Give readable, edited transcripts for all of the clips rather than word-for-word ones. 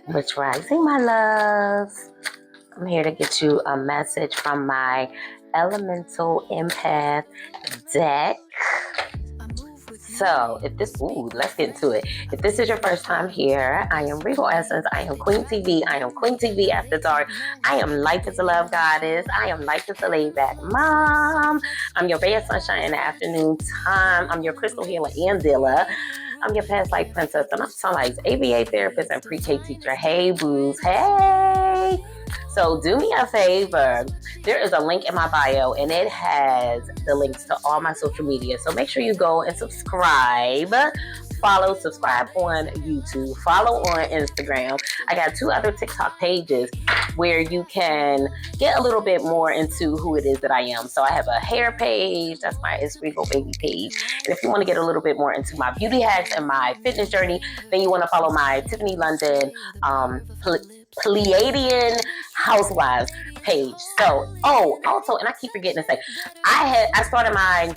Rich Rising, my loves. I'm here to get you a message from my Elemental Empath deck. So, let's get into it. If this is your first time here, I am Regal Essence. I am Queen TV. I am Queen TV After Dark. I am Life is a Love Goddess. I am Life is a Laid Back Mom. I'm your ray of sunshine in the afternoon time. I'm your crystal healer and dealer. I'm your past life princess, and I'm somebody's ABA therapist and pre-K teacher. Hey, boos. Hey. So do me a favor. There is a link in my bio, and it has the links to all my social media. So make sure you go and subscribe. Subscribe on YouTube. Follow on Instagram. I got 2 other TikTok pages where you can get a little bit more into who it is that I am. So I have a hair page. That's my It's Regal Baby page. And if you want to get a little bit more into my beauty hacks and my fitness journey, then you want to follow my Tiffany London Pleiadian Housewives page. So, also, and I keep forgetting to say, I started my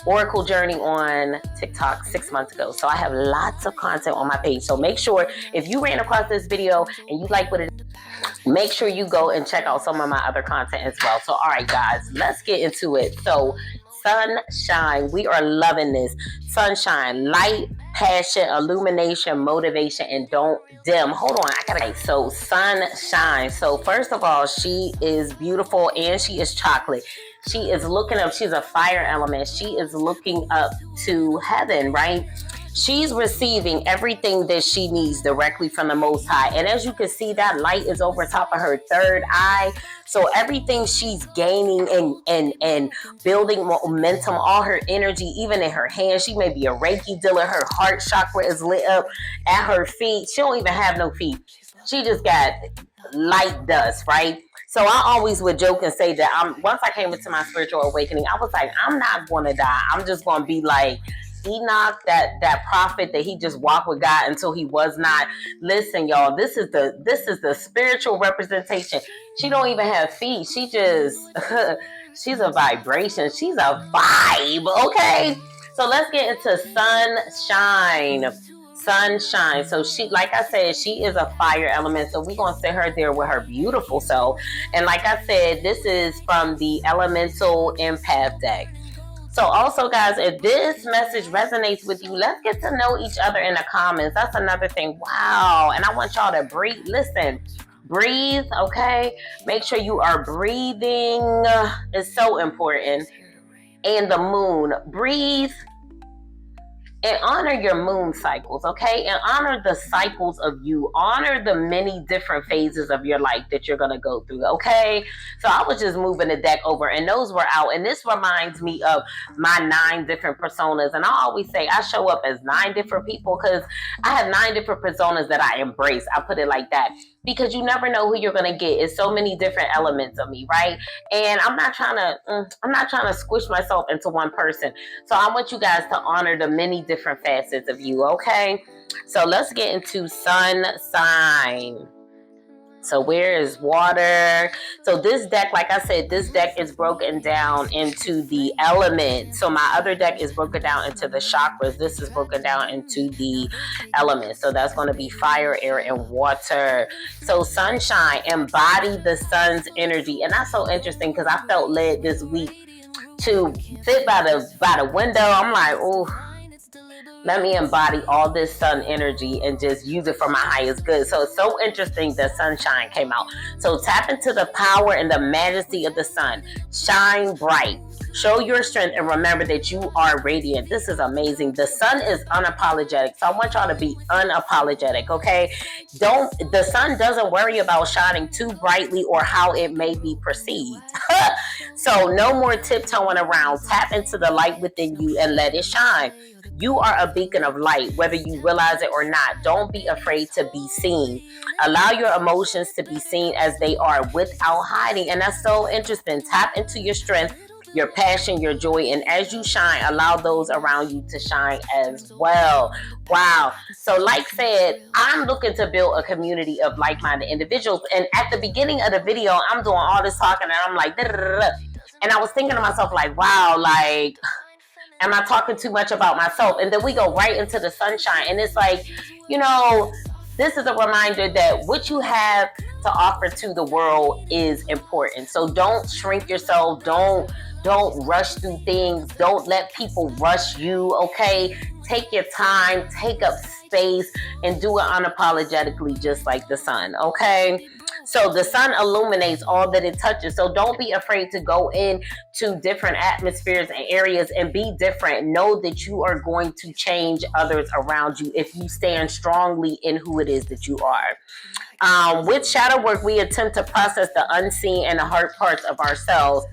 Oracle journey on TikTok 6 months ago. So I have lots of content on my page. So make sure if you ran across this video and you like what it is, make sure you go and check out some of my other content as well. So, all right, guys, let's get into it. So, sunshine, we are loving this. Sunshine, light, passion, illumination, motivation, and don't dim. Hold on, so sunshine. So first of all, she is beautiful and she is chocolate. She is looking up, she's a fire element. She is looking up to heaven, right? She's receiving everything that she needs directly from the Most High. And as you can see, that light is over top of her third eye. So everything she's gaining and building momentum, all her energy, even in her hands. She may be a Reiki dealer. Her heart chakra is lit up at her feet. She don't even have no feet. She just got light dust, right? So I always would joke and say that once I came into my spiritual awakening, I was like, I'm not going to die. I'm just going to be like Enoch, that prophet that he just walked with God until he was not. Listen, y'all, this is the spiritual representation. She don't even have feet. She just she's a vibration. She's a vibe. Okay, so let's get into sunshine. Sunshine. So she, like I said, she is a fire element. So we're going to sit her there with her beautiful self. And like I said, this is from the Elemental Empath deck. So also, guys, if this message resonates with you, let's get to know each other in the comments. That's another thing. Wow. And I want y'all to breathe. Listen, breathe, okay? Make sure you are breathing. It's so important. And the moon. Breathe. And honor your moon cycles, okay? And honor the cycles of you. Honor the many different phases of your life that you're going to go through, okay? So I was just moving the deck over, and those were out. And this reminds me of my 9 different personas. And I always say I show up as 9 different people because I have 9 different personas that I embrace. I put it like that. Because you never know who you're going to get. It's so many different elements of me, right? And I'm not trying to squish myself into one person. So I want you guys to honor the many different facets of you, okay? So let's get into sun sign. So where is water? So this deck, like I said, this deck is broken down into the elements. So my other deck is broken down into the chakras. This is broken down into the elements. So that's going to be fire, air, and water. So sunshine, embody the sun's energy. And that's so interesting because I felt led this week to sit by the window. I'm like, oh, let me embody all this sun energy and just use it for my highest good. So it's so interesting that sunshine came out. So tap into the power and the majesty of the sun. Shine bright. Show your strength and remember that you are radiant. This is amazing. The sun is unapologetic. So I want y'all to be unapologetic, okay? The sun doesn't worry about shining too brightly or how it may be perceived. So no more tiptoeing around. Tap into the light within you and let it shine. You are a beacon of light, whether you realize it or not. Don't be afraid to be seen. Allow your emotions to be seen as they are without hiding. And that's so interesting. Tap into your strength, your passion, your joy. And as you shine, allow those around you to shine as well. Wow. So like said, I'm looking to build a community of like-minded individuals. And at the beginning of the video, I'm doing all this talking and I'm like, da-da-da-da. And I was thinking to myself like, wow, like Am I talking too much about myself? And then we go right into the sunshine. And it's like, you know, this is a reminder that what you have to offer to the world is important. So don't shrink yourself. Don't rush through things. Don't let people rush you, okay? Take your time, take up space, and do it unapologetically, just like the sun, okay? So the sun illuminates all that it touches. So don't be afraid to go into different atmospheres and areas and be different. Know that you are going to change others around you if you stand strongly in who it is that you are. With shadow work, we attempt to process the unseen and the hard parts of ourselves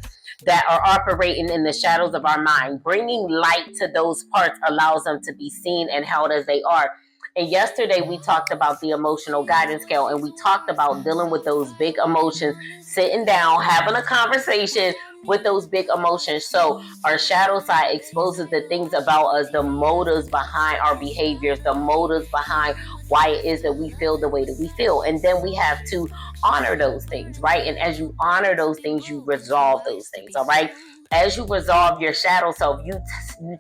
that are operating in the shadows of our mind. Bringing light to those parts allows them to be seen and held as they are. And yesterday we talked about the emotional guidance scale, and we talked about dealing with those big emotions, sitting down, having a conversation with those big emotions. So our shadow side exposes the things about us, the motives behind our behaviors, the motives behind why it is that we feel the way that we feel. And then we have to honor those things, right? And as you honor those things, you resolve those things, all right? As you resolve your shadow self, you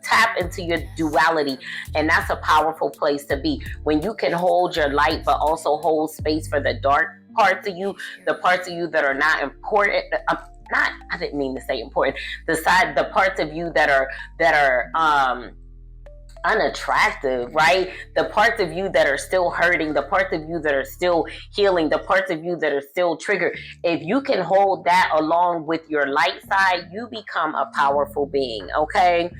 tap into your duality, and that's a powerful place to be. When you can hold your light, but also hold space for the dark parts of you, the parts of you that are not important. I didn't mean to say important. The parts of you that are unattractive, right? The parts of you that are still hurting, the parts of you that are still healing, the parts of you that are still triggered. If you can hold that along with your light side, you become a powerful being, okay?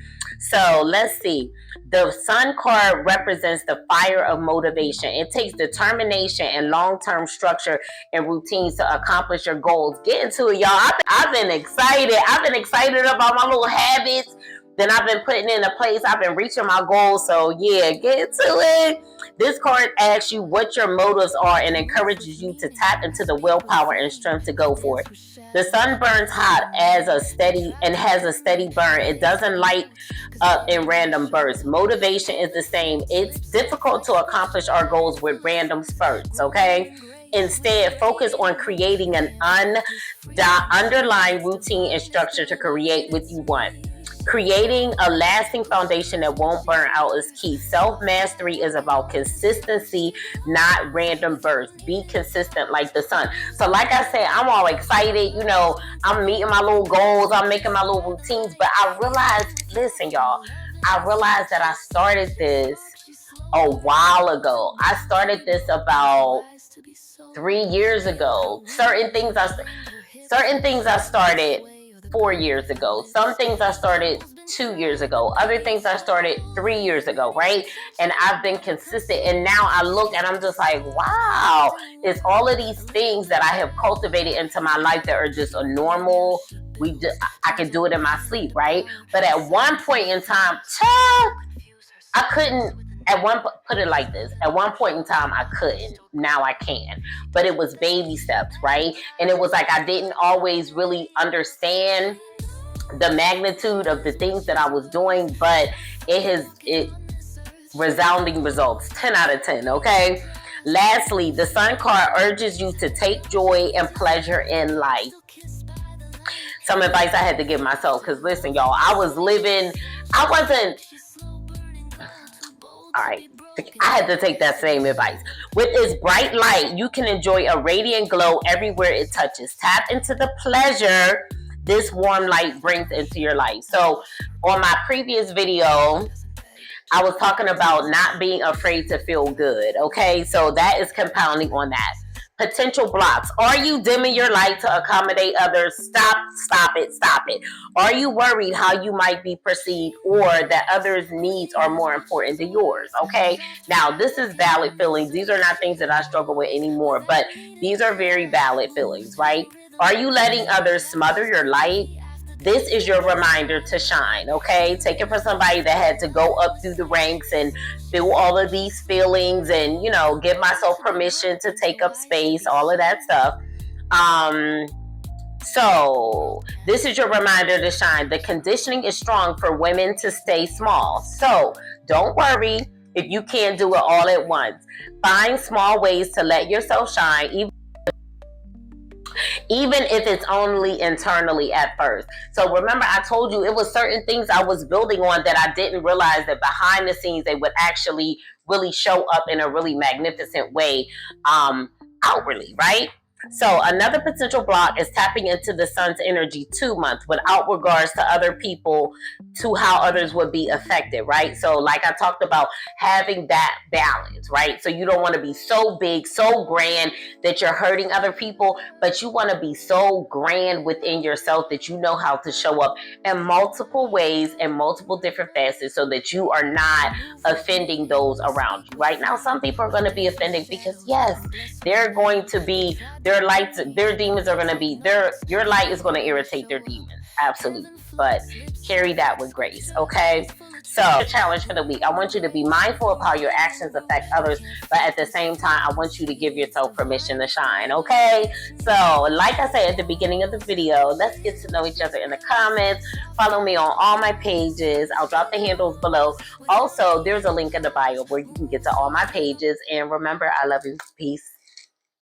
So let's see. The sun card represents the fire of motivation. It takes determination and long-term structure and routines to accomplish your goals. Get into it, y'all. I've been excited. I've been excited about my little habits. Then I've been putting in a place. I've been reaching my goals. So yeah, get to it. This card asks you what your motives are and encourages you to tap into the willpower and strength to go for it. The sun burns hot has a steady burn. It doesn't light up in random bursts. Motivation is the same. It's difficult to accomplish our goals with random spurts, okay? Instead, focus on creating an underlying routine and structure to create what you want. Creating a lasting foundation that won't burn out is key. Self-mastery is about consistency, not random bursts. Be consistent like the sun. So like I said, I'm all excited. You know, I'm meeting my little goals. I'm making my little routines. But I realized, listen, y'all, I realized that I started this a while ago. I started this about 3 years ago. Certain things I started 4 years ago. Some things I started 2 years ago. Other things I started 3 years ago, right? And I've been consistent. And now I look and I'm just like, wow, it's all of these things that I have cultivated into my life that are just a normal. I could do it in my sleep, right? But at one point in time, I couldn't. Put it like this. At one point in time, I couldn't. Now I can. But it was baby steps, right? And it was like I didn't always really understand the magnitude of the things that I was doing, but it resounding results. 10 out of 10, okay? Lastly, the sun card urges you to take joy and pleasure in life. Some advice I had to give myself, because listen, y'all, all right, I had to take that same advice. With its bright light, you can enjoy a radiant glow everywhere it touches. Tap into the pleasure this warm light brings into your life. So on my previous video, I was talking about not being afraid to feel good, okay? So that is compounding on that. Potential blocks. Are you dimming your light to accommodate others? Stop it. Are you worried how you might be perceived or that others' needs are more important than yours? Okay. Now, this is valid feelings. These are not things that I struggle with anymore, but these are very valid feelings, right? Are you letting others smother your light? This is your reminder to shine, okay? Take it from somebody that had to go up through the ranks and feel all of these feelings and, you know, give myself permission to take up space, all of that stuff. So this is your reminder to shine. The conditioning is strong for women to stay small. So don't worry if you can't do it all at once. Find small ways to let yourself shine, even if it's only internally at first. So remember, I told you it was certain things I was building on that I didn't realize that behind the scenes they would actually really show up in a really magnificent way outwardly, right? So another potential block is tapping into the sun's energy 2 months without regards to other people, to how others would be affected, right? So like I talked about, having that balance, right? So you don't want to be so big, so grand that you're hurting other people, but you want to be so grand within yourself that you know how to show up in multiple ways and multiple different facets so that you are not offending those around you. Right now, some people are going to be offended because yes, they're going to be, their demons are going to be, your light is going to irritate their demons. Absolutely. But carry that with grace, okay? So, the challenge for the week, I want you to be mindful of how your actions affect others, but at the same time, I want you to give yourself permission to shine, okay? So, like I said at the beginning of the video, let's get to know each other in the comments. Follow me on all my pages. I'll drop the handles below. Also, there's a link in the bio where you can get to all my pages. And remember, I love you. Peace.